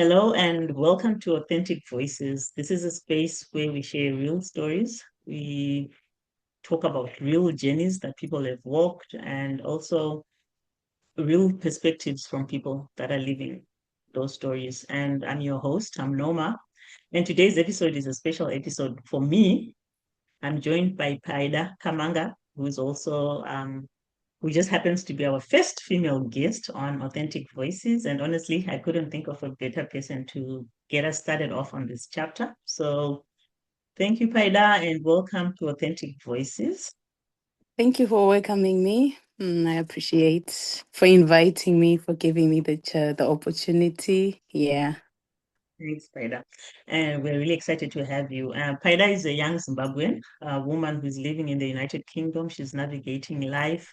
Hello and welcome to Authentic Voices. This is a space where we share real stories. We talk about real journeys that people have walked and also real perspectives from people that are living those stories. And I'm your host, I'm Noma. And today's episode is a special episode for me. I'm joined by Paida Kamanga, who is also who just happens to be our first female guest on Authentic Voices. And honestly, I couldn't think of a better person to get us started off on this chapter. So thank you, Paida, and welcome to Authentic Voices. Thank you for welcoming me. I appreciate for inviting me, for giving me the opportunity. Yeah. Thanks, Paida. And we're really excited to have you. Paida is a young Zimbabwean, a woman who's living in the United Kingdom. She's navigating life,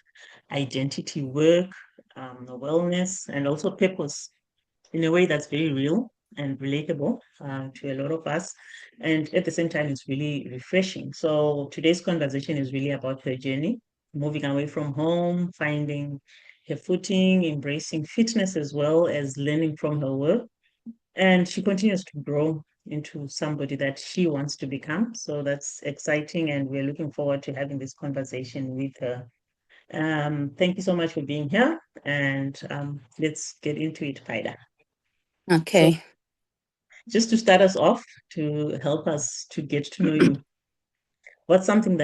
identity, work, wellness, and also purpose in a way that's very real and relatable to a lot of us. And at the same time, it's really refreshing. So today's conversation is really about her journey, moving away from home, finding her footing, embracing fitness as well as learning from her work. And she continues to grow into somebody that she wants to become. So that's exciting. And we're looking forward to having this conversation with her. Thank you so much for being here. And let's get into it, Paida. So Okay. just to start us off, to help us to get to know you, what's something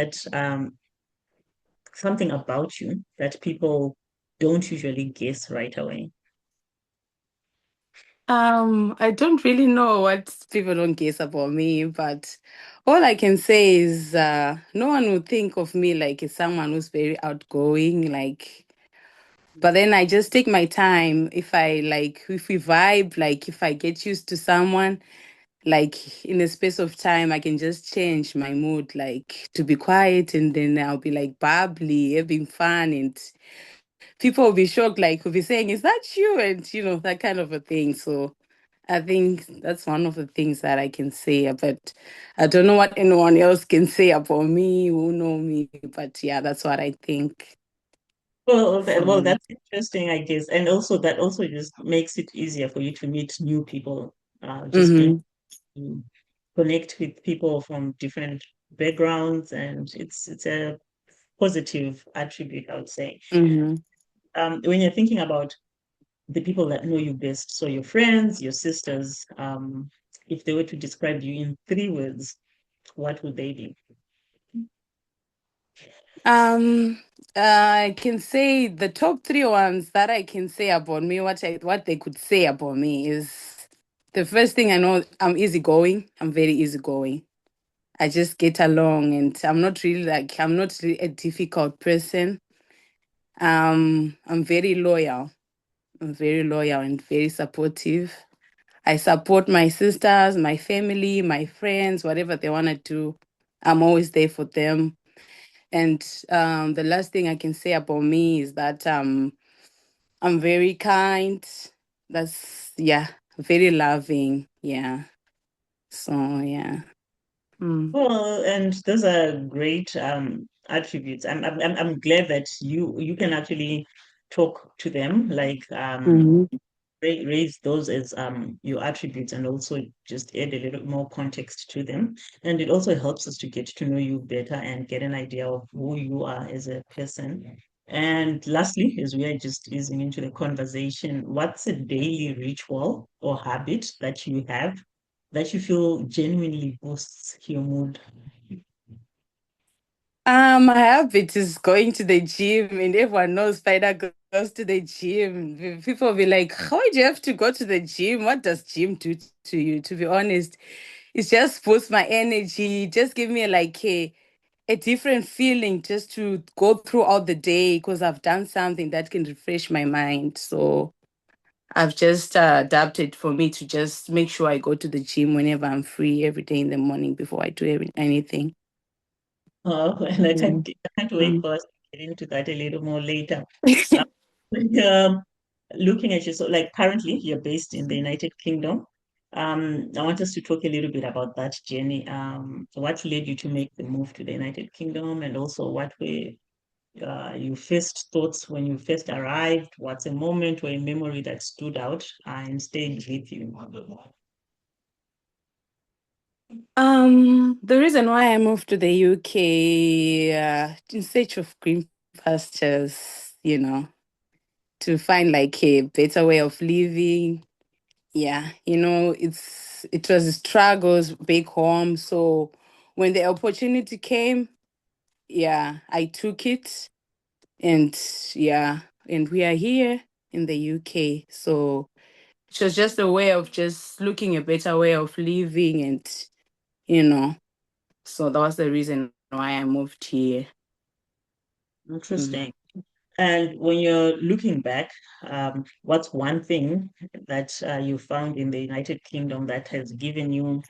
about you that people don't usually guess right away? I don't really know what people don't guess about me, but all I can say is no one would think of me like as someone who's very outgoing, but then I just take my time. If we vibe, like if I get used to someone, like in a space of time I can just change my mood like to be quiet, and then I'll be like bubbly, having fun, and people will be shocked, like will be saying, is that you? And that kind of a thing. So I think that's one of the things that I can say, but I don't know what anyone else can say about me who know me, but yeah, that's what I think. Well, Mm. that's interesting, I guess, and also that also just makes it easier for you to meet new people, just being Mm-hmm. to connect with people from different backgrounds, and it's a positive attribute, I would say. Mm-hmm. When you're thinking about the people that know you best, so your friends, your sisters, if they were to describe you in three words, what would they be? Um, I can say the top three ones that I can say about me, what they could say about me is the first thing I know, I'm easygoing. I'm very easygoing. I just get along, and I'm not really a difficult person. I'm very loyal. I'm very loyal and very supportive. I support my sisters, my family, my friends, whatever they want to do. I'm always there for them. And the last thing I can say about me is that I'm very kind. Yeah, very loving. Yeah. So, yeah. Mm. Well, and those are great attributes. I'm glad that you can actually talk to them, like Mhm. raise those as your attributes and also just add a little more context to them. And it also helps us to get to know you better and get an idea of who you are as a person. And lastly, as we are just easing into the conversation, what's a daily ritual or habit that you have that you feel genuinely boosts your mood? My habit is going to the gym, and everyone knows Spider goes to the gym. People will be like, "Why do you have to go to the gym? What does gym do to you?" To be honest, it just boosts my energy. Just give me like a different feeling just to go throughout the day because I've done something that can refresh my mind. So I've just adapted for me to just make sure I go to the gym whenever I'm free every day in the morning before I do anything. Oh, and Mm. I can't wait Mm. for us to get into that a little more later. Uh, um, looking at you, so like currently you're based in the United Kingdom. I want us to talk a little bit about that journey. What led you to make the move to the United Kingdom, and also what were your first thoughts when you first arrived? What's a moment or a memory that stood out and stayed with you? The reason why I moved to the UK, in search of green pastures, to find like a better way of living. Yeah, it was struggles back home. So when the opportunity came, yeah, I took it, and yeah, and we are here in the UK. So it was just a way of just looking a better way of living, and you know, so that was the reason why I moved here. Mm. Interesting. And when you're looking back, what's one thing that you found in the United Kingdom that has given you,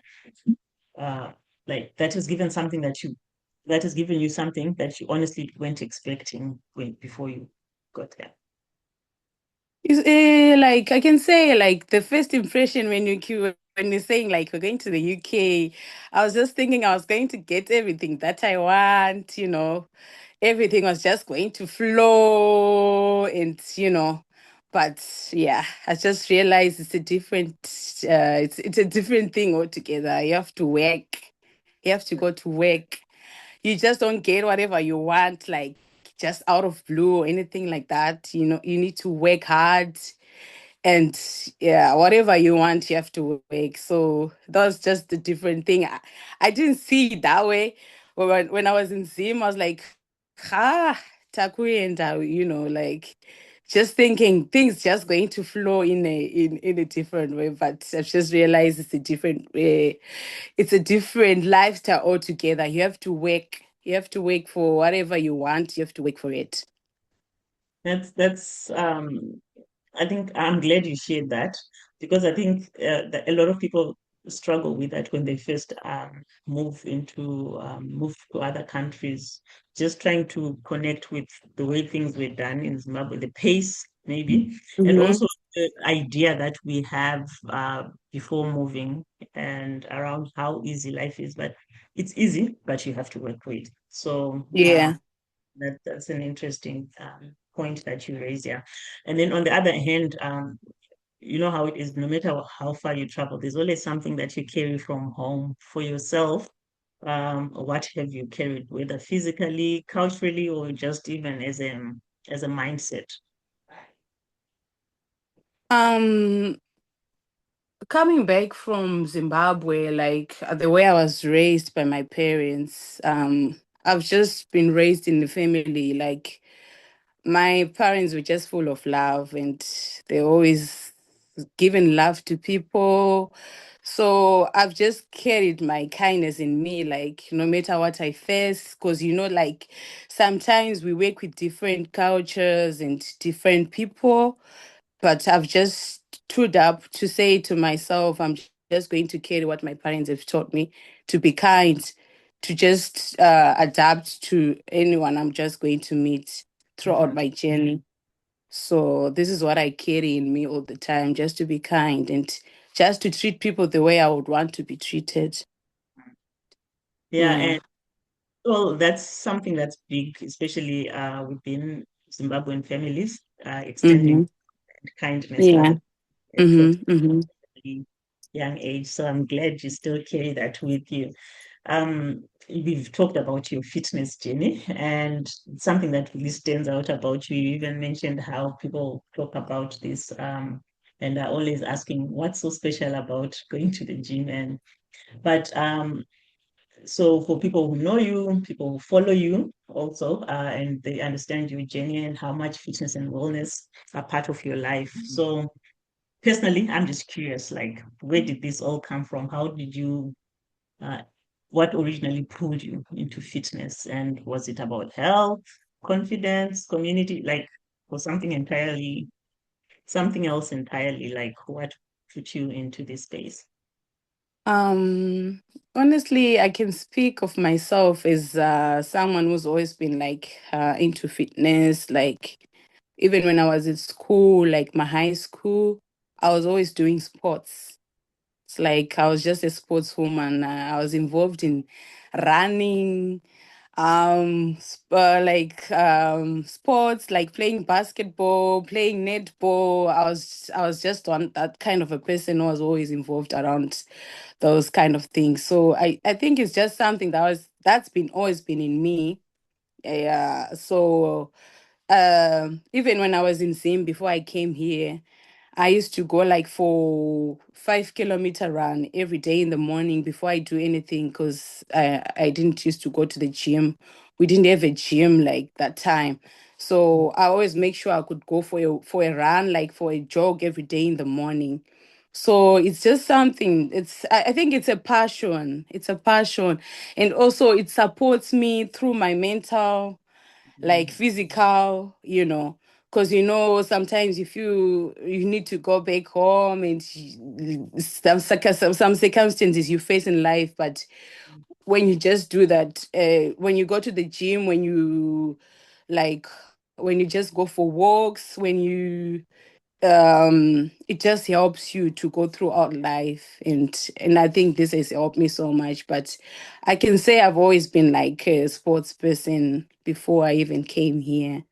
uh, that has given something that has given you something that you honestly weren't expecting before you got there? Like I can say, like the first impression when you're saying like we're going to the UK, I was just thinking I was going to get everything that I want. Everything was just going to flow, and but yeah, I just realized it's a different, it's a different thing altogether. You have to work, you have to go to work. You just don't get whatever you want, like just out of blue or anything like that. You need to work hard, and yeah, whatever you want, you have to work. So that's just a different thing. I didn't see it that way. When I was in Zim, I was like, ha, takuyenda, like just thinking things just going to flow in a different way. But I've just realized it's a different way. It's a different lifestyle altogether. You have to work. You have to work for whatever you want. You have to work for it. That's I think I'm glad you shared that, because I think that a lot of people struggle with that when they first move to other countries, just trying to connect with the way things were done in Zimbabwe, the pace maybe, and Mm-hmm. also the idea that we have before moving and around how easy life is. But it's easy, but you have to work for it. So Yeah. that's an interesting point that you raise, yeah. And then on the other hand, you know how it is, no matter how far you travel, there's always something that you carry from home for yourself. What have you carried, whether physically, culturally, or just even as a mindset? Um, Coming back from Zimbabwe, like the way I was raised by my parents, I've just been raised in the family. Like my parents were just full of love, and they always given love to people. So I've just carried my kindness in me, like no matter what I face, because like sometimes we work with different cultures and different people, but I've just stood up to say to myself, I'm just going to carry what my parents have taught me, to be kind, to just adapt to anyone I'm just going to meet throughout Mhm. my journey. So this is what I carry in me all the time, just to be kind and just to treat people the way I would want to be treated. Yeah, Yeah. and well, that's something that's big, especially within Zimbabwean families, extending Mm-hmm. kindness to Yeah. other at a Mm-hmm. Mm-hmm. very young age. So I'm glad you still carry that with you. We've talked about your fitness journey, and something that really stands out about you. You even mentioned how people talk about this, and are always asking what's so special about going to the gym. And but so for people who know you, people who follow you also, and they understand your journey and how much fitness and wellness are part of your life. So personally, I'm just curious, like, where did this all come from? How did you, uh, what originally pulled you into fitness? And was it about health, confidence, community, like, or something else entirely? Like, what put you into this space? Um, Honestly, I can speak of myself as someone who's always been like into fitness. Like even when I was in school, like my high school, I was always doing sports. It's like I was just a sportswoman. I was involved in running. sports, like playing basketball, playing netball. I was just one that kind of a person who was always involved around those kind of things. So I think it's just something that's been always been in me. Yeah. So even when I was in Zim before I came here, I used to go like for 5 kilometer run every day in the morning before I do anything because I didn't used to go to the gym. We didn't have a gym like that time. So I always make sure I could go for a run, like for a jog every day in the morning. So it's just something, I think it's a passion. It's a passion. And also it supports me through my mental, like physical, because sometimes if you need to go back home and some circumstances you face in life, but when you just do that, when you go to the gym, like when you just go for walks, when you it just helps you to go throughout life, and I think this has helped me so much. But I can say I've always been like a sports person before I even came here,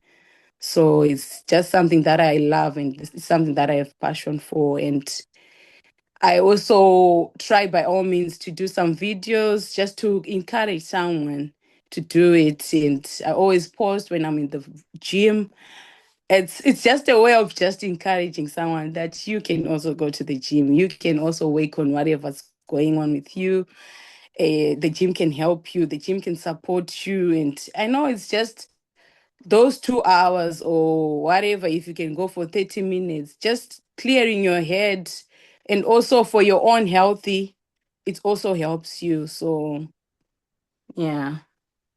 so it's just something that I love, and it's something that I have passion for. And I also try by all means to do some videos just to encourage someone to do it, and I always post when I'm in the gym. It's just a way of just encouraging someone that you can also go to the gym. You can also work on whatever's going on with you. The gym can help you. The gym can support you. And I know it's just those 2 hours or whatever. If you can go for 30 minutes, just clearing your head, and also for your own healthy, it also helps you. So yeah.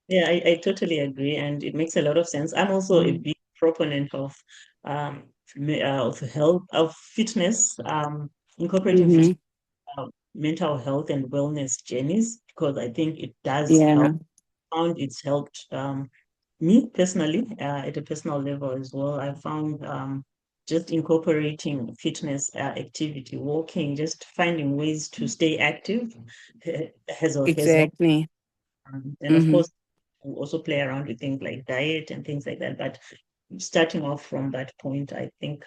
Yeah, I totally agree, and it makes a lot of sense. I'm also a Mm. big proponent of health, of fitness, incorporating fitness, Mm-hmm. mental health and wellness journeys, because I think it does help. Yeah. Found it's helped me personally at a personal level as well. I found just incorporating fitness activity, walking, just finding ways to stay active has helped. Exactly. And of Mm-hmm. course, we also play around with things like diet and things like that. But starting off from that point, I think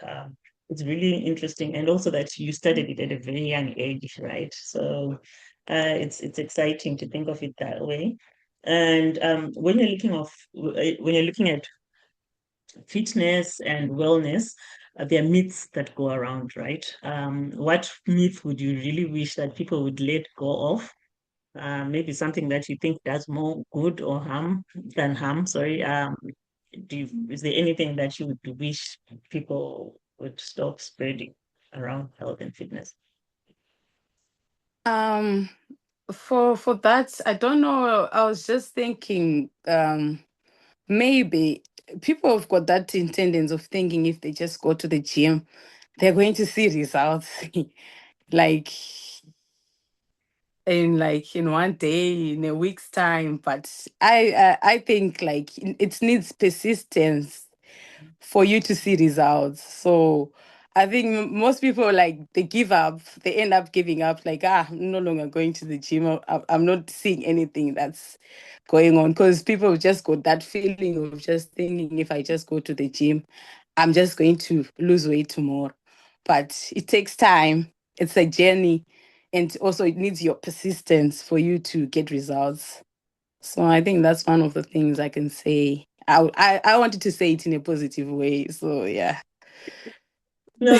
it's really interesting, and also that you studied it at a very young age, right? So it's exciting to think of it that way. And when you're looking at fitness and wellness, there are myths that go around, right? What myth would you really wish that people would let go of? Maybe something that you think does more good or harm than harm. Sorry. Is there anything that you would wish people would stop spreading around health and fitness? Um, for that, I don't know. I was just thinking, maybe people have got that tendency of thinking if they just go to the gym, they're going to see results, like in one day, in a week's time. But I think like it needs persistence for you to see results. So I think most people, like, they give up, they end up giving up, like, I'm no longer going to the gym. I'm not seeing anything that's going on, because people just got that feeling of just thinking if I just go to the gym, I'm just going to lose weight tomorrow. But it takes time, it's a journey, and also it needs your persistence for you to get results. So I think that's one of the things I can say. I wanted to say it in a positive way. So yeah. No,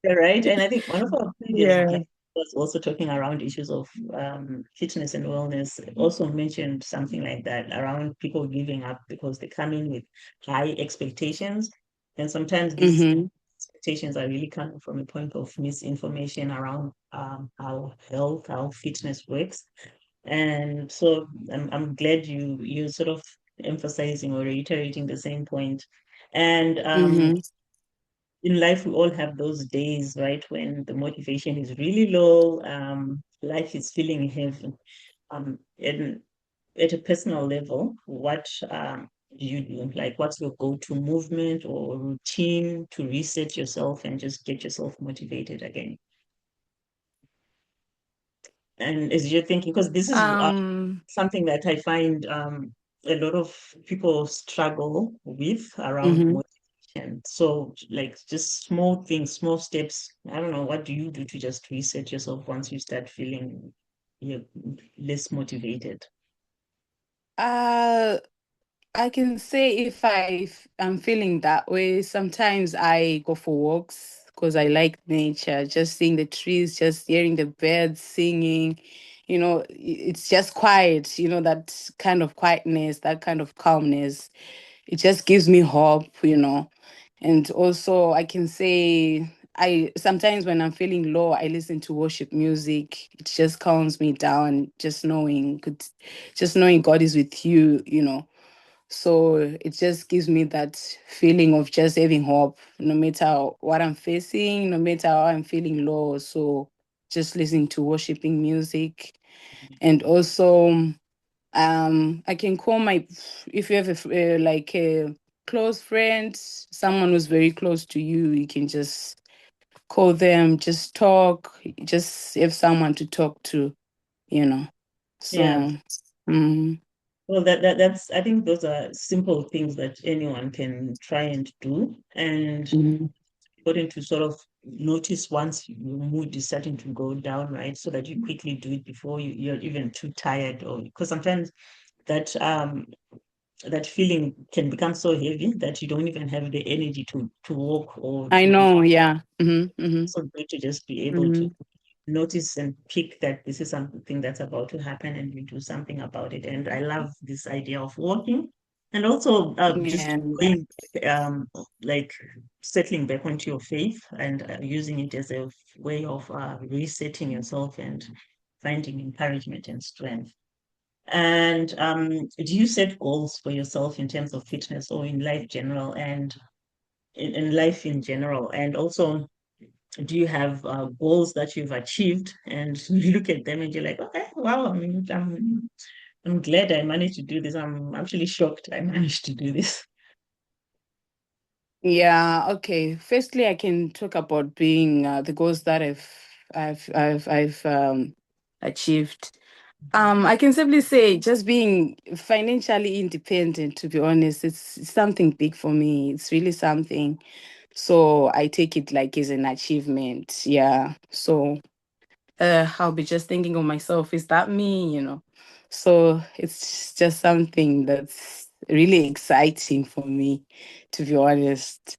you're right. And I think one of our previous Yeah. guests was also talking around issues of fitness and wellness, also mentioned something like that around people giving up because they come in with high expectations. And sometimes these Mm-hmm. expectations are really coming from a point of misinformation around how fitness works. And so I'm glad you sort of emphasizing or reiterating the same point. And Mm-hmm. in life, we all have those days, right, when the motivation is really low, life is feeling heavy. And at a personal level, what do you do? Like, what's your go-to movement or routine to reset yourself and just get yourself motivated again? And as you're thinking, because this is Um, something that I find. a lot of people struggle with around Mm-hmm. motivation. So, like, just small things, small steps. I don't know, what do you do to just reset yourself once you start feeling you're less motivated? Uh, I can say if I'm feeling that way, sometimes I go for walks because I like nature, just seeing the trees, just hearing the birds singing. It's just quiet, that kind of quietness, that kind of calmness. It just gives me hope. And also I can say I sometimes when I'm feeling low, I listen to worship music. It just calms me down, just knowing God is with you. So it just gives me that feeling of just having hope, no matter what I'm facing, no matter how I'm feeling low. So just listening to worshiping music. And also, I can call if you have like a close friend, someone who's very close to you, you can just call them, just talk, just have someone to talk to, you know. Yeah. So, mm, Well, that's, I think those are simple things that anyone can try and do. And mm, important to sort of notice once your mood is starting to go down, right? So that you quickly do it before you're even too tired, or because sometimes that that feeling can become so heavy that you don't even have the energy to walk or I to do. know, yeah. Mm-hmm, So good to just be able to mm-hmm, notice and pick that this is something that's about to happen and you do something about it. And I love this idea of walking and also just yeah. going, like settling back onto your faith and using it as a way of resetting yourself and finding encouragement and strength. And do you set goals for yourself in terms of fitness or in life general and in life in general? And also, do you have goals that you've achieved and you look at them and you're like, okay, wow, I'm glad I managed to do this. I'm actually shocked I managed to do this. Yeah, okay. Firstly, I can talk about being the goals that I've achieved. I can simply say just being financially independent, to be honest, it's something big for me. It's really something. So I take it like as an achievement. Yeah. So I'll be just thinking of myself, is that me? So it's just something that's really exciting for me, to be honest.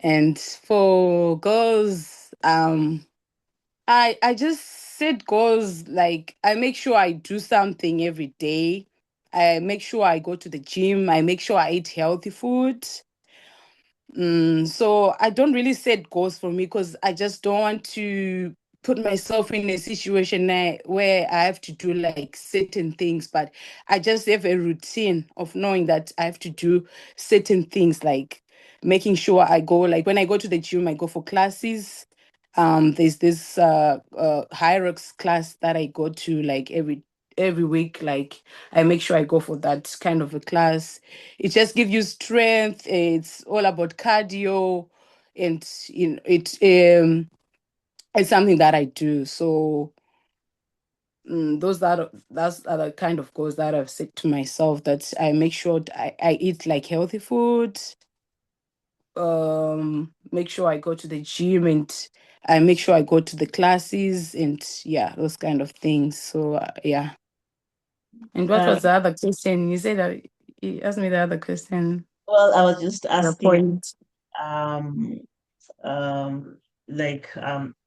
And for goals, I just set goals like I make sure I do something every day. I make sure I go to the gym. I make sure I eat healthy food. So I don't really set goals for me because I just don't want to put myself in a situation where I have to do like certain things, but I just have a routine of knowing that I have to do certain things, like making sure I go, like when I go to the gym, I go for classes. There's this hierarchs class that I go to like every week. Like I make sure I go for that kind of a class. It just gives you strength. It's all about cardio, and it's something that I do. So that's are the kind of goals that I've set to myself. That I make sure I eat like healthy food. Make sure I go to the gym, and I make sure I go to the classes, and yeah, those kind of things. So yeah. And what Uh, was the other question? You said that you asked me the other question. well, I was just The asking, point. um, um, like,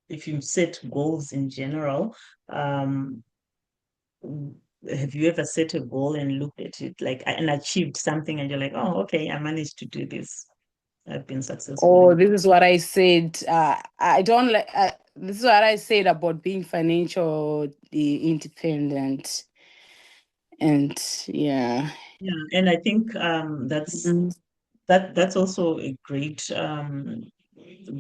if you set goals in general, um, have you ever set a goal and looked at it like and achieved something and you're like, oh, okay, I managed to do this. I've been successful Oh, in. this is what I said. I don't like. This is what I said about being financially independent, and yeah. Yeah, and I think Mhm. that's also a great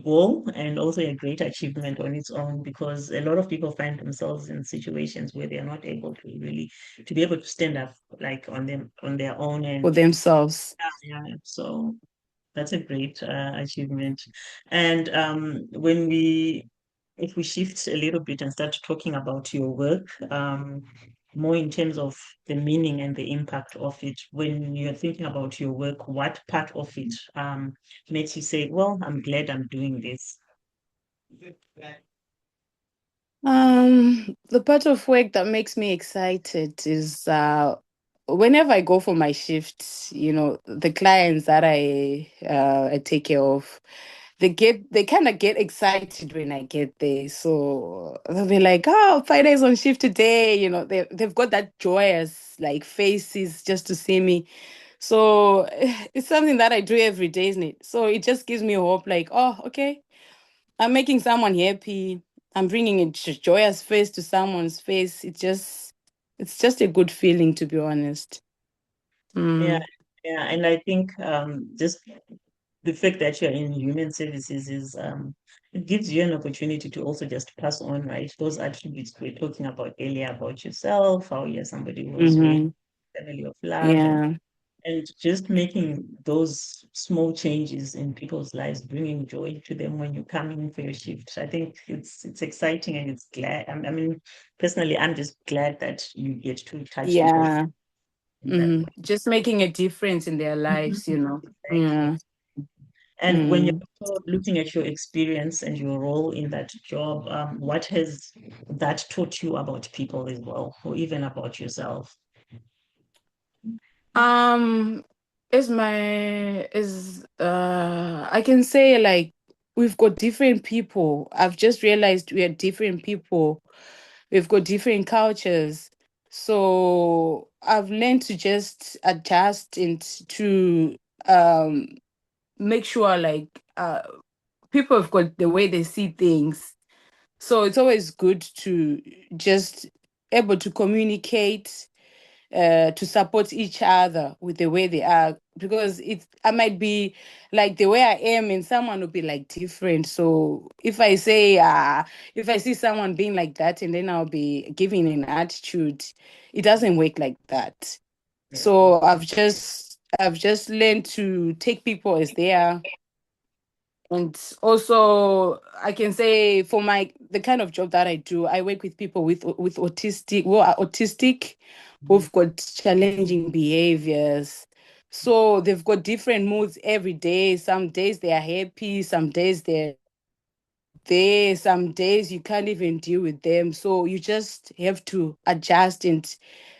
goal and also a great achievement on its own because a lot of people find themselves in situations where they are not able to really to be able to stand up like on their own For and themselves. yeah, so that's a great achievement. And when we if we shift a little bit and start talking about your work, more in terms of the meaning and the impact of it. When you're thinking about your work, what part of it makes you say, well, I'm glad I'm doing this? The part of work that makes me excited is whenever I go for my shifts, the clients that I take care of, they kind of get excited when I get there. So they'll be like, "Oh, Friday's on shift today." They've got that joyous like faces just to see me. So it's something that I do every day, isn't it? So it just gives me hope, like, oh, okay, I'm making someone happy. I'm bringing a joyous face to someone's face. It's just a good feeling, to be honest. Yeah, Mm. yeah, and I think just the fact that you're in human services is it gives you an opportunity to also just pass on, right? Those attributes we were talking about earlier about yourself, how you're somebody who's raised Mm-hmm. a family of love, Yeah. and just making those small changes in people's lives, bringing joy to them when you come in for your shift. I think it's exciting and it's glad. I mean, personally, I'm just glad that you get to touch people's Yeah. in that Just making a difference in their way. lives. Exactly. Yeah. And when Mm. you're also looking at your experience and your role in that job, what has that taught you about people as well, or even about yourself? Um, is I can say like we've got different people. I've just realized we are different people. We've got different cultures. So I've learned to just adjust and to um make sure like people have got the way they see things. So it's always good to just able to communicate, to support each other with the way they are, because I might be like the way I am and someone will be like different. So if I see someone being like that and then I'll be giving an attitude, it doesn't work like that. Yeah. So I've just learned to take people as they are. And also, I can say for the kind of job that I do, I work with people with autistic, who are autistic, Mhm. who've got challenging behaviors. So they've got different moods every day. Some days they are happy, some days they're there, some days you can't even deal with them. So you just have to adjust and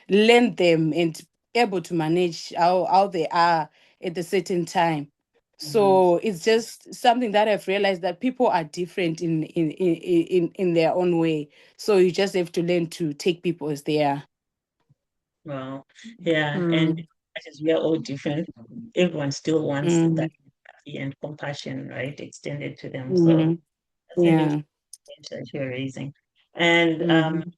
learn them and able to manage how they are at a certain time. Mhm. So it's just something that I've realized that people are different in their own way. So you just have to learn to take people as they are. Well, yeah, and Mm, as we are all different, everyone still wants mm, that empathy and compassion, right, extended to them. So mm, that's a new yeah. change that you're raising. And Mm.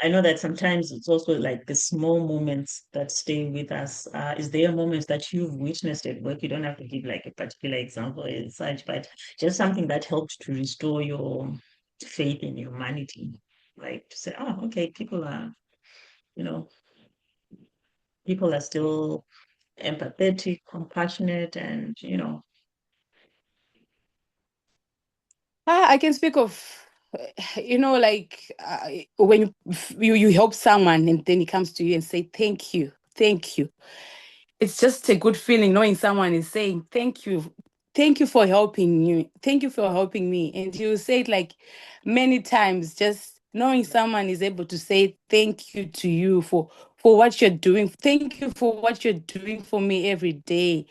I know that sometimes it's also like the small moments that stay with us. Is there moments that you've witnessed at work? You don't have to give like a particular example as such, but just something that helped to restore your faith in humanity. Like to say, oh, okay, you know, people are still empathetic, compassionate, and I can speak of, like when you help someone and then he comes to you and say thank you, thank you. It's just a good feeling knowing someone is saying thank you for helping you, thank you for helping me, and you say it like many times. Just knowing someone is able to say thank you to you for what you're doing. Thank you for what you're doing for me every day.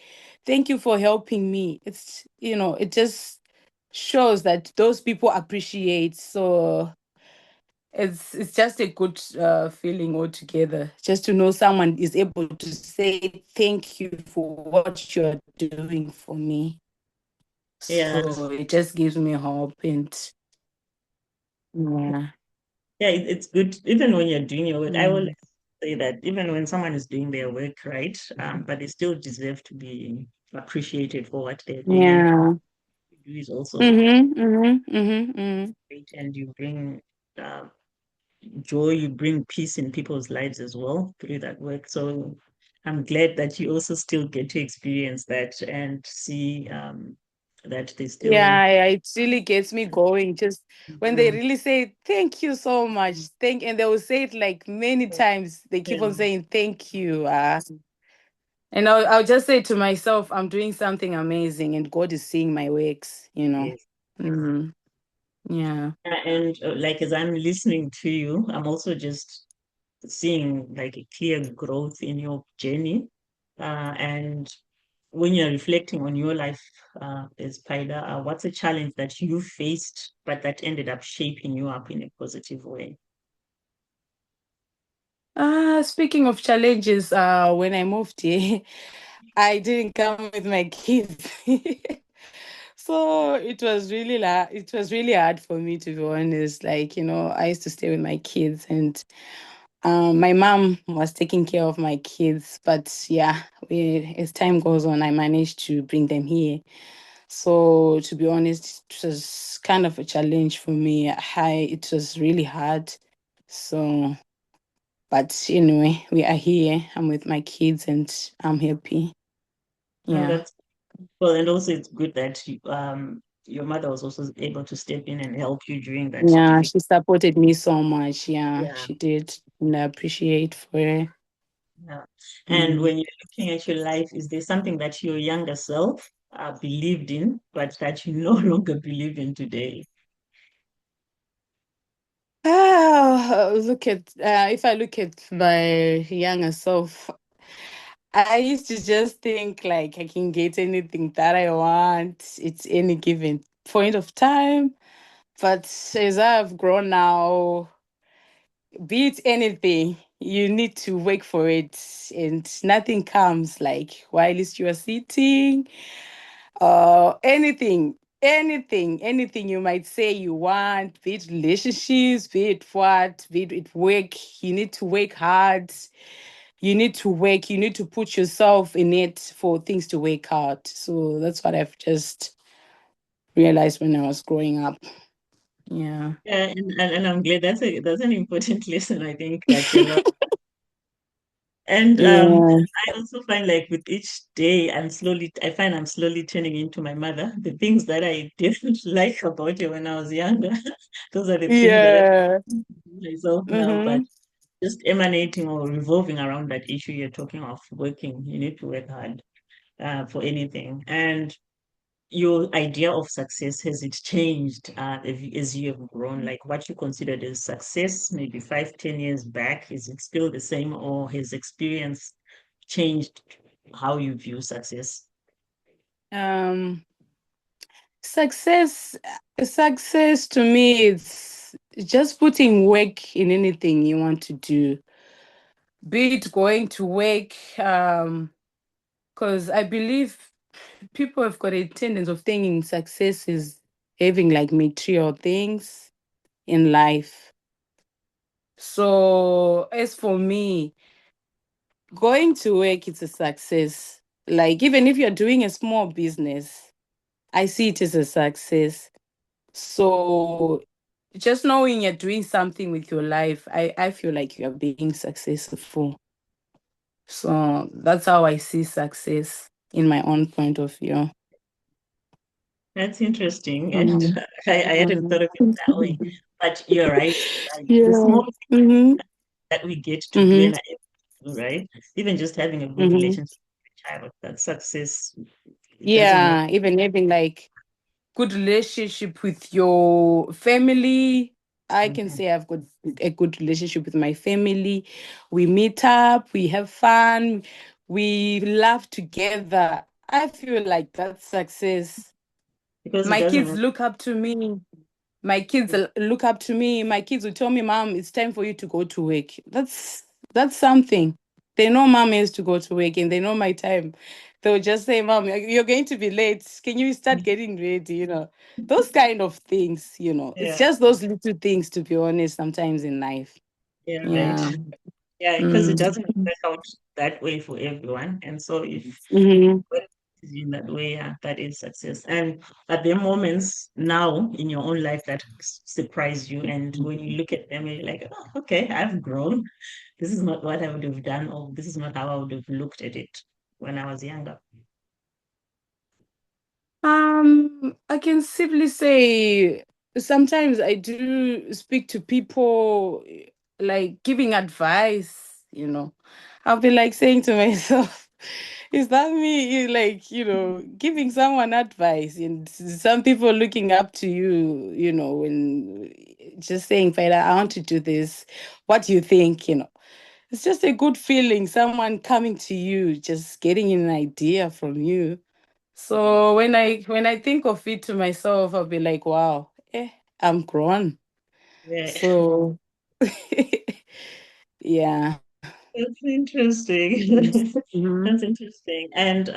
Thank you for helping me. It just shows that those people appreciate. So it's just a good feeling altogether, just to know someone is able to say thank you for what you're doing for me. yeah, So it just gives me hope and yeah. yeah. It's good even when you're doing your work. I will Mm. say that even when someone is doing their work right, but they still deserve to be appreciated for what they're doing. Yeah. Do is also Mm-hmm, mm-hmm, mm-hmm, mm. great, and you bring uh, joy, you bring peace in people's lives as well through that work. So I'm glad that you also still get to experience that and see. that they still. Yeah, it really gets me going. Just when they Mm, really say thank you so much, and they will say it like many times. They keep on yeah, saying thank you. And I'll just say to myself, I'm doing something amazing, and God is seeing my works. yes. Mhm. Yeah. And like as I'm listening to you, I'm also just seeing like a clear growth in your journey. And when you're reflecting on your life as Paida, what's a challenge that you faced, but that ended up shaping you up in a positive way? Speaking of challenges, when I moved here, I didn't come with my kids. So it was really hard for me, to be honest. Like, I used to stay with my kids, and my mom was taking care of my kids. But yeah, as time goes on, I managed to bring them here. So to be honest, it was kind of a challenge for me. It was really hard. So, but anyway, we are here. I'm with my kids and I'm happy. No, Yeah. that's well, and also it's good that your mother was also able to step in and help you during that Yeah, difficult. she supported me so much. Yeah, Yeah, she did. And I appreciate for her. yeah. And Mm. when you're looking at your life, is there something that your younger self believed in, but that you no longer believe in today? Look at if I look at my younger self, I used to just think like I can get anything that I want. It's any given point of time. But as I've grown now, be it anything, you need to work for it, and nothing comes like while you are sitting. Anything you might say you want, be it relationships, be it what, be it work. You need to work hard. You need to put yourself in it for things to work out. So that's what I've just realized when I was growing up. Yeah. Yeah, and I'm glad that's an important lesson I think that you learn. And Yeah. I also find like with each day, I find I'm slowly turning into my mother. The things that I didn't like about her when I was younger, those are the things that I Yeah. do myself now. But Mm-hmm. just emanating or revolving around that issue you're talking of working, you need to work hard for anything. And your idea of success, has it changed as you have grown? Like what you considered as success maybe 5, 10 years back, is it still the same, or has experience changed how you view success? Um, success, success to me, it's just putting work in anything you want to do. Be it going to work, because I believe people have got a tendency of thinking success is having like material things in life. So as for me, going to work, it's a success. Like even if you're doing a small business, I see it as a success. So just knowing you're doing something with your life, I feel like you're being successful. So that's how I see success in my own point of view. That's interesting, and Mm. I hadn't thought of it that way. But you're right, like the Yeah. small Mm-hmm. that we get to do Mm-hmm. and are able to do, right? Even just having a good Mm-hmm. relationship with a child, that success, it doesn't matter. Yeah, even having like good relationship with your family. I can Mhm. say I've got a good relationship with my family. We meet up, we have fun, we laugh together. I feel like that's success. Because it My doesn't kids matter. look up to me. My kids look up to me. My kids will tell me, "Mom, it's time for you to go to work." That's something. They know mom has to go to work, and they know my time. They'll just say, "Mom, you're going to be late. Can you start getting ready?" Those kind of things. It's Yeah, just those little things, to be honest. Sometimes in life, yeah, right. yeah. Yeah, because it Mm. doesn't work out that way for everyone. And so if Hmm. work is in that way, yeah, that is success. And are there moments now in your own life that surprise you? And when you look at them, you're like, oh, okay, I've grown. This is not what I would have done, or this is not how I would have looked at it when I was younger. I can simply say sometimes I do speak to people like giving advice, you know. I'll be like saying to myself, is that me like, giving someone advice and some people looking up to you, and just saying, Faida, I want to do this. What do you think? It's just a good feeling, someone coming to you, just getting an idea from you. So when I think of it to myself, I'll be like, wow, I'm grown. Yeah, So yeah. that's interesting. Mm-hmm. That's interesting. And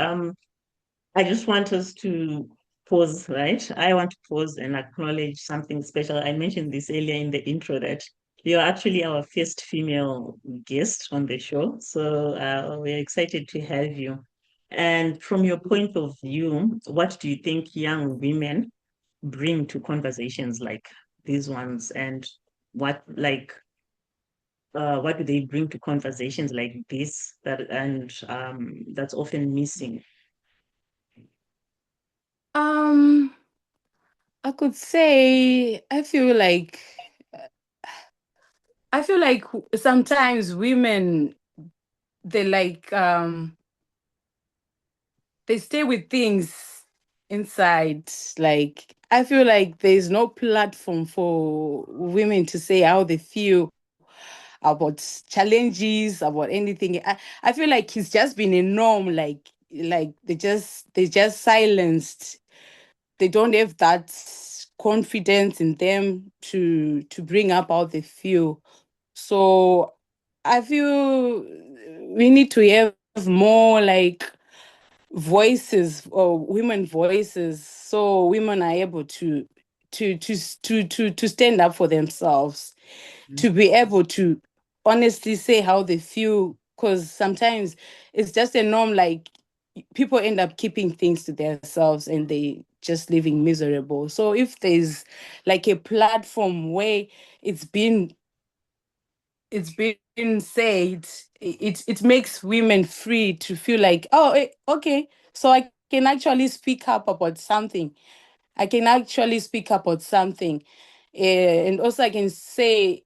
I just want us to pause, right? I want to pause and acknowledge something special. I mentioned this earlier in the intro that you're actually our first female guest on the show. So we're excited to have you. And from your point of view, what do you think young women bring to conversations like these ones? And what do they bring to conversations like this that's often missing? Um, I could say I feel like sometimes women they like they stay with things inside. Like I feel like there's no platform for women to say how they feel about challenges, about anything. I feel like it's just been a norm, like they just silenced. They don't have that confidence in them to bring up how they feel. So I feel we need to have more like voices or women voices so women are able to stand up for themselves, to be able to honestly say how they feel, because sometimes it's just a norm, like people end up keeping things to themselves and they just living miserable. So if there's like a platform where it's been it's been said, it makes women free to feel like, oh, okay, so I can actually speak up about something. I can actually speak up about something. And also I can say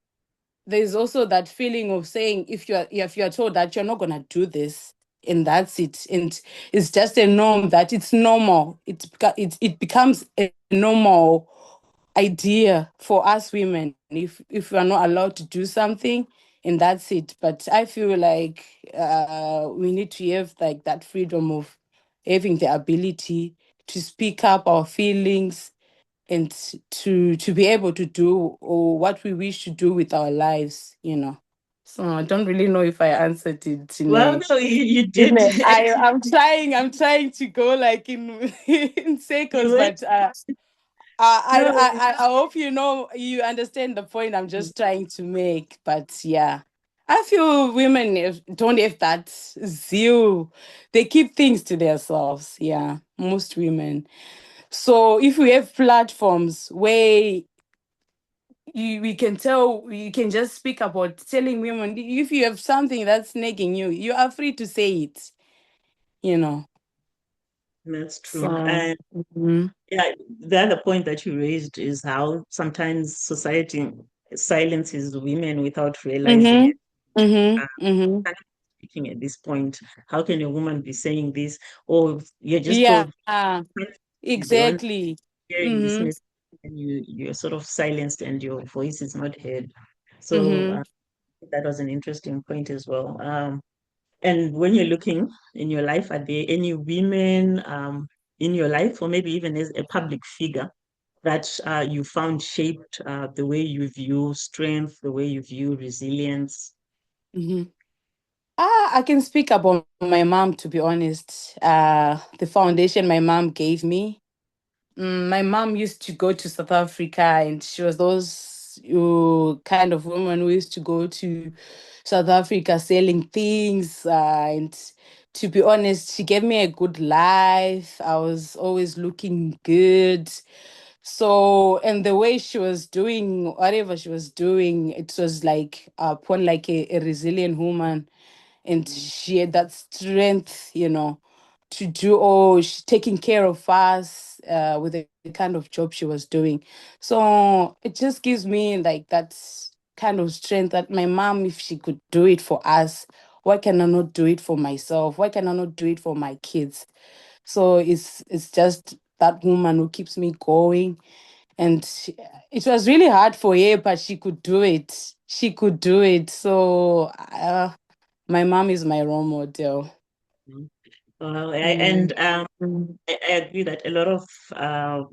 there's also that feeling of saying, if you're told that you're not gonna do this, and that's it, and it's just a norm, that it's normal, it becomes a normal idea for us women, if we are not allowed to do something, and that's it. But I feel like we need to have like that freedom of having the ability to speak up our feelings and to be able to do or what we wish to do with our lives. So I don't really know if I answered it in Well, a no, you in did. a I'm trying to go like in in You circles, went. but I, No, I I hope you understand the point I'm just trying to make. But yeah, I feel women don't have that zeal. They keep things to themselves. Yeah, most women. So if we have platforms where we can tell, we can just speak about telling women, if you have something that's nagging you, you are free to say it. You know. that's true. So. And Mhm. yeah, the other point that you raised is how sometimes society silences women without realizing Mhm. it. Mhm. Uh, Mhm. kind of speaking at this point, how can a woman be saying this? Or you're just Yeah. told is the one Exactly. hearing this Mhm. message, and you're sort of silenced and your voice is not heard. So Mhm. that was an interesting point as well. And when you're looking in your life, are there any women in your life, or maybe even as a public figure, that you found shaped the way you view strength, the way you view resilience? Mhm. I can speak about my mom, to be honest. The foundation my mom gave me. My mom used to go to South Africa, and she was those kind of woman who used to go to South Africa selling things. And to be honest, she gave me a good life. I was always looking good. So, and the way she was doing whatever she was doing, it was like upon like a resilient woman, and she had that strength, to do all, she taking care of us. with the kind of job she was doing. So it just gives me like that kind of strength that my mom, if she could do it for us, why can I not do it for myself? Why can I not do it for my kids? So it's just that woman who keeps me going. And it was really hard for her, but she could do it. She could do it. So my mom is my role model. Mhm. And Mm. I agree that a lot of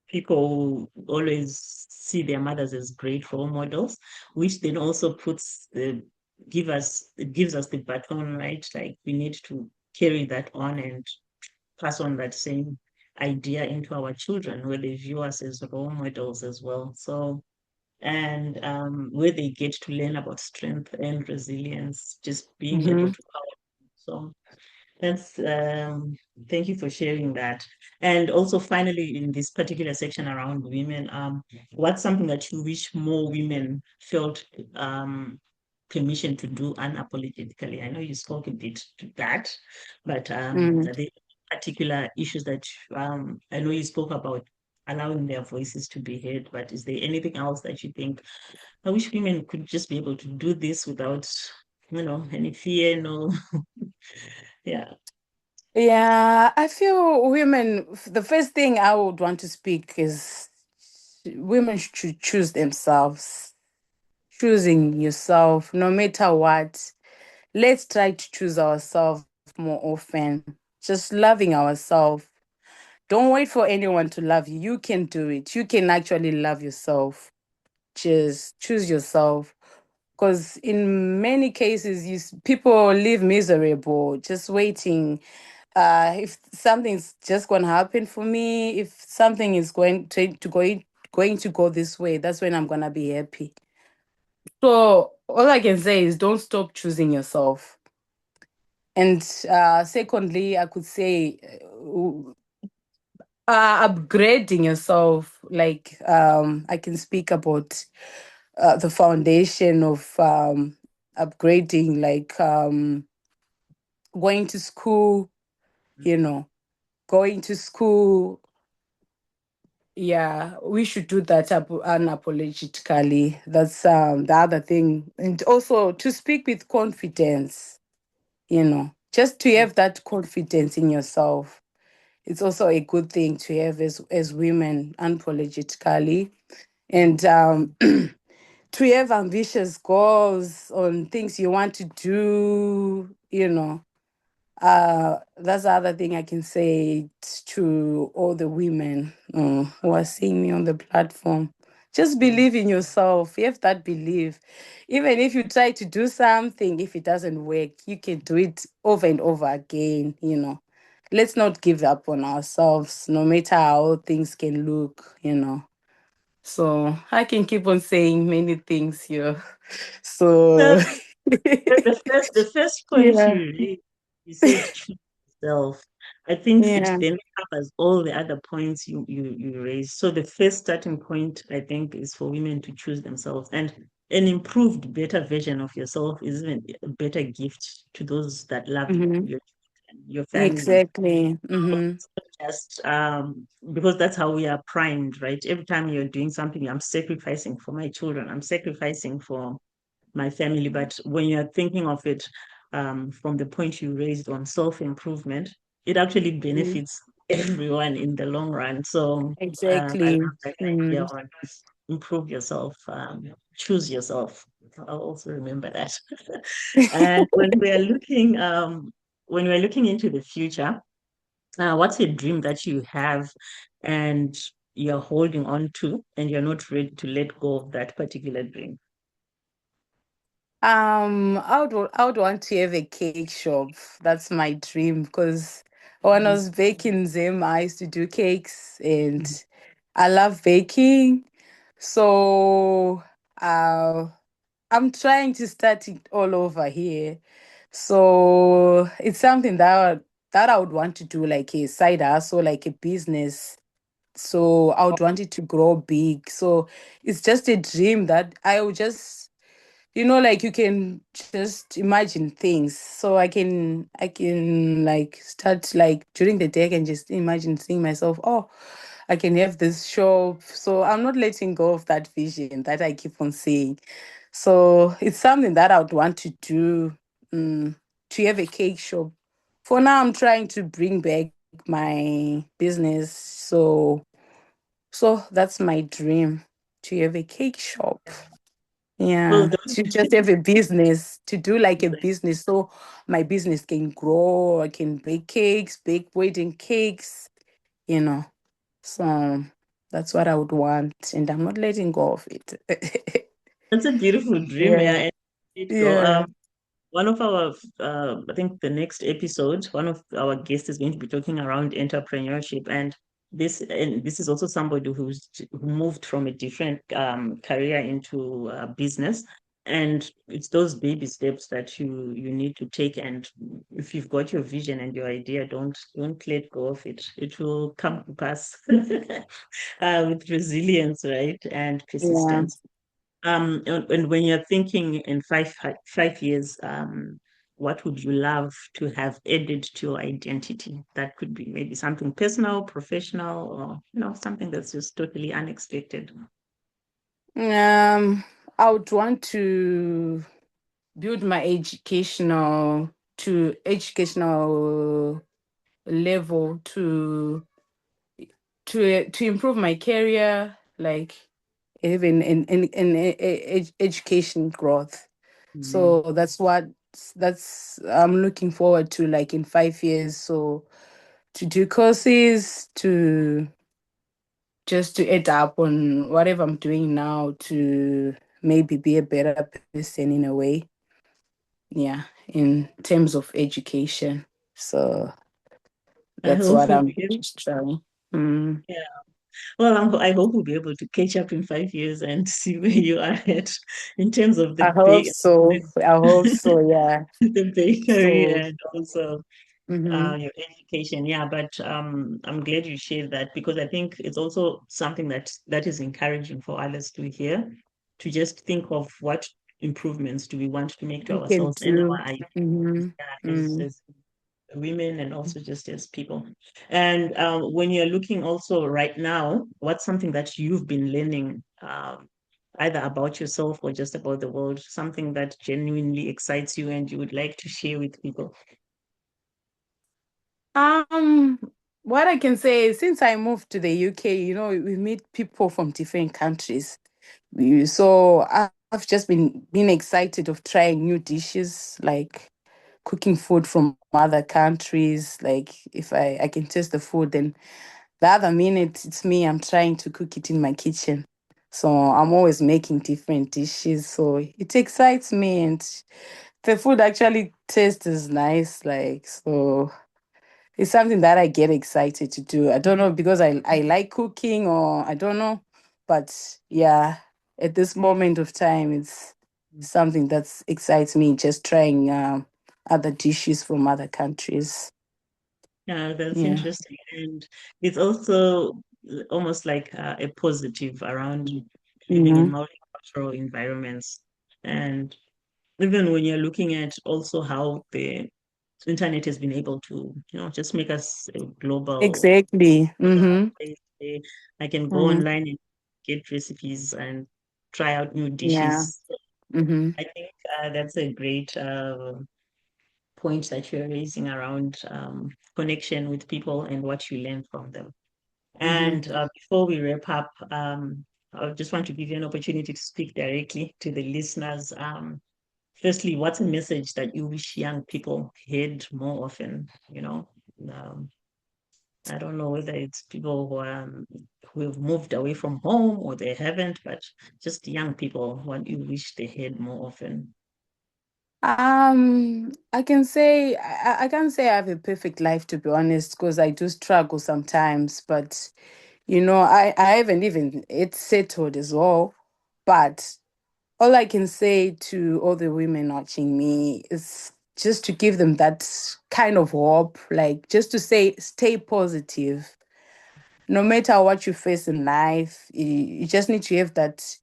people always see their mothers as great role models, which then also puts the it gives us the baton, right? Like we need to carry that on and pass on that same idea into our children, where they view us as role models as well. So and where they get to learn about strength and resilience, just being able Mm-hmm. to power. So that's thank you for sharing that. And also finally in this particular section around women, what's something that you wish more women felt permission to do unapologetically? I know you spoke a bit to that, but Mm. are there particular issues that I know you spoke about allowing their voices to be heard, but is there anything else that you think I wish women could just be able to do this without, any fear, no, yeah. Yeah, I feel women, the first thing I would want to speak is women should choose themselves. Choosing yourself, no matter what. Let's try to choose ourselves more often. Just loving ourselves. Don't wait for anyone to love you. You can do it. You can actually love yourself. Just choose yourself. Because in many cases, people live miserable, just waiting. If something's just going to happen for me, if something is going to go this way, that's when I'm going to be happy. So all I can say is don't stop choosing yourself. And secondly, I could say upgrading yourself. Like I can speak about the foundation of upgrading, like going to school, you know, going to school. Yeah, we should do that unapologetically. That's the other thing. And also to speak with confidence, just to have that confidence in yourself. It's also a good thing to have as women unapologetically. And to have ambitious goals on things you want to do, that's the other thing I can say to all the women who are seeing me on the platform. Just Mm. believe in yourself. You have that belief. Even if you try to do something, if it doesn't work, you can do it over and over again. Let's not give up on ourselves, no matter how things can look. So I can keep on saying many things here. So So the first point yeah, you said choose yourself. I think it yeah. then covers all the other points you raised. So the first starting point, I think, is for women to choose themselves. And an improved, better version of yourself is even a better gift to those that love you, Mm-hmm. your family. Exactly. Mm-hmm. It's not just because that's how we are primed, right? Every time you're doing something, I'm sacrificing for my children, I'm sacrificing for my family. But when you're thinking of it from the point you raised on self-improvement, it actually benefits everyone in the long run. So I Exactly. love that idea Mm. on improve yourself, choose yourself. I'll also remember that. And when we're looking into the future, what's a dream that you have and you're holding on to and you're not ready to let go of that particular dream? I would want to have a cake shop. That's my dream because when I Mhm. was baking Zim, I used to do cakes and I love baking. So uh, I'm trying to start it all over here. So it's something that I would want to do, like a side hustle, like a business. So I would want it to grow big. So it's just a dream that I would just like you can just imagine things. So I can like start like during the day I can just imagine seeing myself, oh, I can have this shop. So I'm not letting go of that vision that I keep on saying. So it's something that I would want to do, to have a cake shop. For now, I'm trying to bring back my business. So that's my dream, to have a cake shop. Well Yeah, done. to just have a business, to do like a business so my business can grow. I can bake cakes, bake wedding cakes, you know. So that's what I would want, and I'm not letting go of it. That's a beautiful dream, yeah. Yeah, And it go. yeah. One of our, I think the next episode, one of our guests is going to be talking around entrepreneurship, and this is also somebody who moved from a different career into business, and it's those baby steps that you need to take. And if you've got your vision and your idea, don't let go of it. It will come to pass with resilience, right, and Yeah. persistence. And when you're thinking in 5 years, what would you love to have added to your identity? That could be maybe something personal, professional, or something that's just totally unexpected. Um, I would want to build my educational level to improve my career, like even in education growth. Mm. So that's I'm looking forward to, like in 5 years. So to do courses, to just to add up on whatever I'm doing now, to maybe be a better person in a way. Yeah, in terms of education. So I that's hope what we'll I'm be able, just trying. Mm. yeah. Well, I hope we'll be able to catch up in 5 years and see where you are at in terms of I hope so. I hope so. Yeah. the bakery So. and also Mm-hmm. your education. Yeah, but I'm glad you shared that because I think it's also something that is encouraging for others to hear, to just think of what improvements do we want to make to We can ourselves and do. our Mm-hmm. identities, Mm. as women and also just as people. And when you're looking also right now, what's something that you've been learning? Either about yourself or just about the world, something that genuinely excites you and you would like to share with people. Um, what I can say is, since I moved to the UK, we meet people from different countries. So I've just been excited of trying new dishes, like cooking food from other countries. Like if I can taste the food, then the other minute it's me, I'm trying to cook it in my kitchen. So I'm always making different dishes. So it excites me, and the food actually tastes nice. Like, so it's something that I get excited to do. I don't know, because I like cooking, or I don't know. But yeah, at this moment of time, it's something that excites me, just trying other dishes from other countries. Yeah, that's Yeah. interesting. And it's also almost like a positive around living in Mm-hmm. multicultural environments. And even when you're looking at also how the internet has been able to, just make us a global Exactly. Mm-hmm. place. I can go Mm-hmm. online and get recipes and try out new Yeah. dishes. Mm-hmm. I think that's a great point that you're raising around connection with people and what you learn from them. Mm-hmm. And before we wrap up, I just want to give you an opportunity to speak directly to the listeners. Firstly, what's a message that you wish young people heard more often? Um, I don't know whether it's people who have moved away from home or they haven't, but just young people, what you wish they heard more often. I can say I can't say I have a perfect life, to be honest, because I do struggle sometimes. But I haven't even it's settled as well. But all I can say to all the women watching me is just to give them that kind of hope, like just to say, stay positive. No matter what you face in life, you just need to have that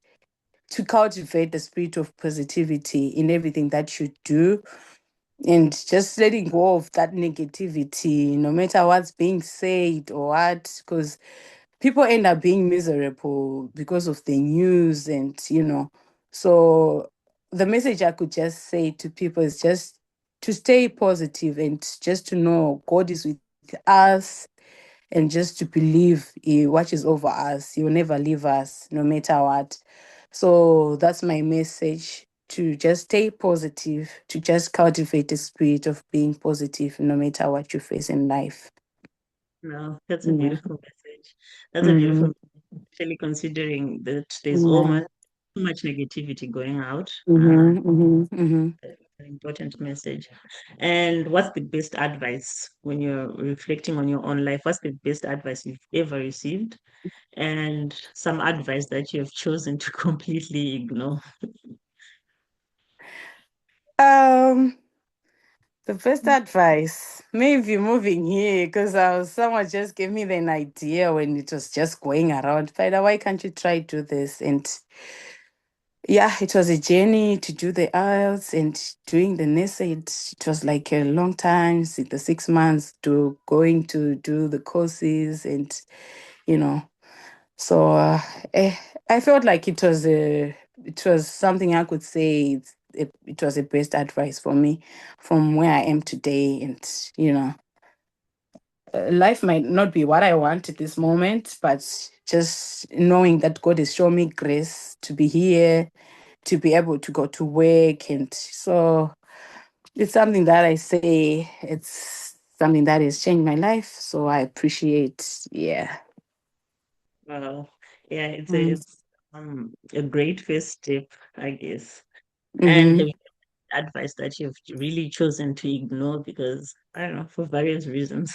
to cultivate the spirit of positivity in everything that you do, and just letting go of that negativity, no matter what's being said or what, because people end up being miserable because of the news, and so the message I could just say to people is just to stay positive and just to know God is with us, and just to believe He watches over us. He will never leave us no matter what. So that's my message, to just stay positive, to just cultivate the spirit of being positive no matter what you face in life. No, that's a Yeah. beautiful message. That's a beautiful Mm-hmm. message, especially considering that there's Yeah. almost too much negativity going out. Mm-hmm. Mm-hmm. Mm-hmm. An important message. And what's the best advice when you're reflecting on your own life? What's the best advice you've ever received? And some advice that you have chosen to completely ignore? Um, the first advice, maybe moving here, because someone just gave me an idea when it was just going around. Paida, why can't you try do this? And yeah, it was a journey to do the IELTS and doing the NESAID. It was like a long time, the 6 months to going to do the courses, and you know. So eh, I felt like it was something I could say. It was the best advice for me from where I am today, and life might not be what I want at this moment, but just knowing that God has shown me grace to be here, to be able to go to work. And so it's something that I say, it's something that has changed my life. So I appreciate, yeah. Wow. Yeah, Mm. it's a great first step, I guess. And Mm-hmm. have advice that you've really chosen to ignore because, I don't know, for various reasons.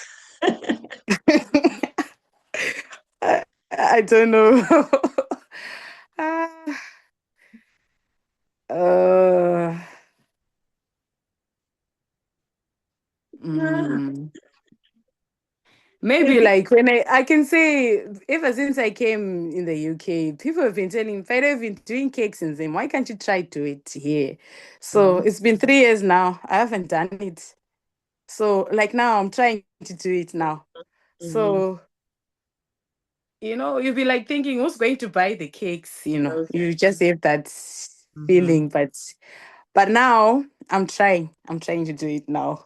I don't know. Ah, uh, Ah, mm. Maybe maybe. like when I can say ever since I came in the UK, people have been telling me, Fida, have been doing cakes in Zim. Why can't you try to it here? So Mm, it's been 3 years now. I haven't done it. So like now I'm trying to do it now. mhm. So, you'll be like thinking, who's going to buy the cakes? Okay. You just have that Mhm. feeling, but now I'm trying. I'm trying to do it now.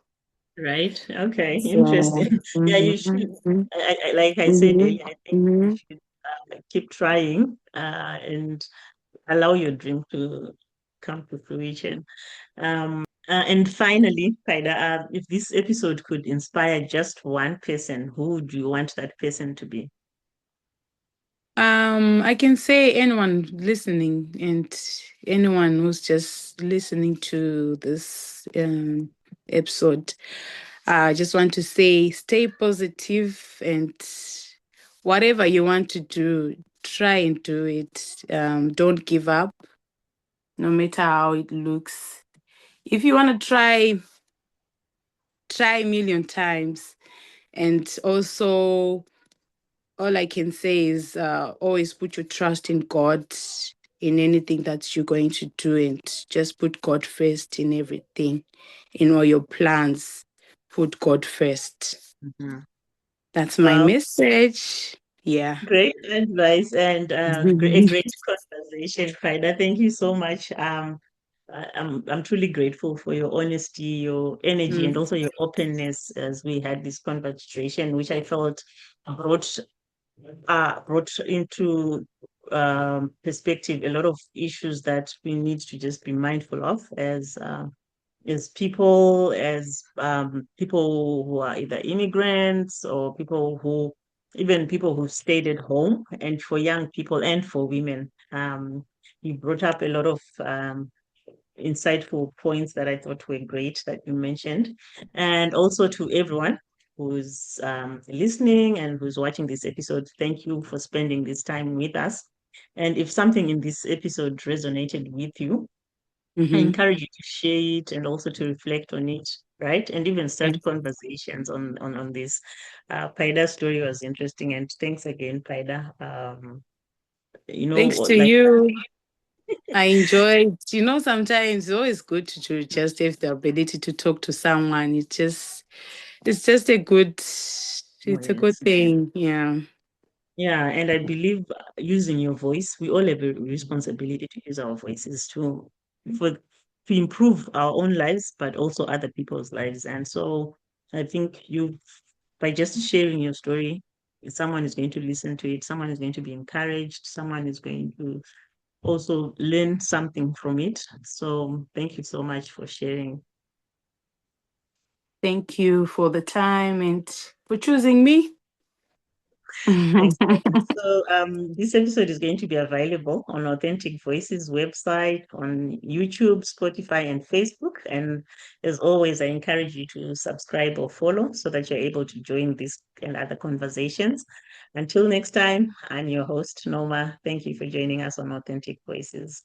Right. Okay. So, Interesting. Yeah, you should. mhm, Like I said mhm, earlier, I think you mhm. should keep trying and allow your dream to come to fruition. And finally, Paida, if this episode could inspire just one person, who would you want that person to be? I can say anyone listening, and anyone who's just listening to this episode, I just want to say stay positive, and whatever you want to do, try and do it. Don't give up, no matter how it looks. If you want to try a million times. And also, all I can say is always put your trust in God in anything that you're going to do, and just put God first in everything, in all your plans. Put God first. Mhm. That's my Wow, message. Yeah. great advice and a great conversation, Paida. Thank you so much. I'm truly grateful for your honesty, your energy, and Mm. also your openness as we had this conversation, which I felt brought brought into perspective a lot of issues that we need to just be mindful of as people, as people who are either immigrants or people who even people who stayed at home, and for young people and for women. You brought up a lot of insightful points that I thought were great that you mentioned. And also to everyone who's listening and who's watching this episode, thank you for spending this time with us. And if something in this episode resonated with you, I Mm-hmm. encourage you to share it and also to reflect on it, right? And even Yeah. start conversations on this. Paida's story was interesting, and thanks again, Paida. You know, Thanks to like you. I enjoyed, sometimes it's always good to just have the ability to talk to someone. It's just Oh, it's a good yes. thing. Yeah. Yeah, and I believe using your voice, we all have a responsibility to use our voices for to improve our own lives, but also other people's lives. And so I think by just sharing your story, someone is going to listen to it, someone is going to be encouraged, someone is going to also learn something from it. So thank you so much for sharing. Thank you for the time and for choosing me. Thanks. So this episode is going to be available on Authentic Voices website, on YouTube, Spotify, and Facebook. And as always, I encourage you to subscribe or follow so that you're able to join this and other conversations. Until next time, I'm your host, Noma. Thank you for joining us on Authentic Voices.